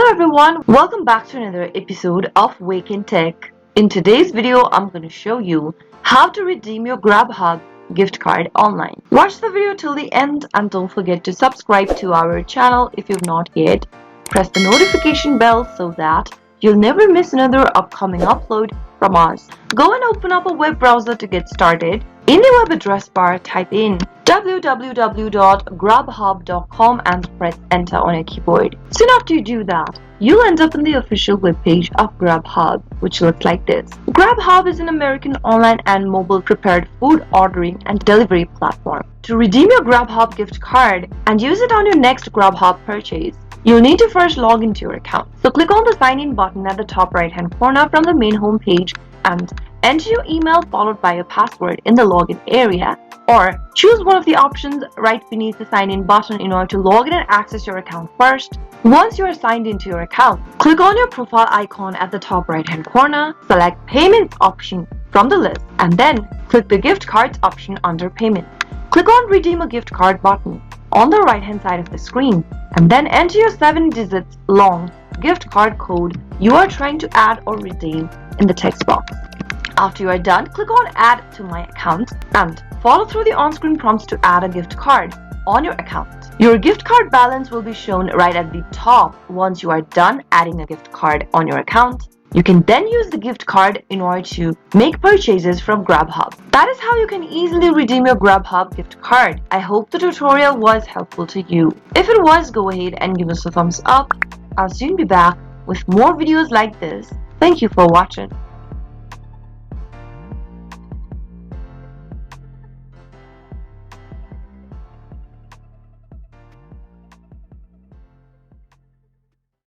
Hello everyone, welcome back to another episode of Wake&Tech. In today's video, I'm going to show you how to redeem your Grubhub gift card online. Watch the video till the end and don't forget to subscribe to our channel if you've not yet. Press the notification bell so that you'll never miss another upcoming upload from us. Go and open up a web browser to get started. In the web address bar, type in www.grubhub.com and press enter on your keyboard. Soon after you do that, you'll end up on the official webpage of Grubhub, which looks like this. Grubhub is an American online and mobile prepared food ordering and delivery platform. To redeem your Grubhub gift card and use it on your next Grubhub purchase, you'll need to first log into your account. So click on the sign in button at the top right hand corner from the main home page and enter your email followed by your password in the login area, or choose one of the options right beneath the sign in button in order to log in and access your account first. Once you are signed into your account, click on your profile icon at the top right hand corner, select payments option from the list, and then click the gift cards option under payment. Click on redeem a gift card button on the right hand side of the screen and then enter your 7 digits long gift card code you are trying to add or redeem in the text box. After you are done, click on add to my account and follow through the on-screen prompts to add a gift card on your account. Your gift card balance will be shown right at the top once you are done adding a gift card on your account. You can then use the gift card in order to make purchases from Grubhub. That is how you can easily redeem your Grubhub gift card. I hope the tutorial was helpful to you. If it was, go ahead and give us a thumbs up. I'll soon be back with more videos like this. Thank you for watching.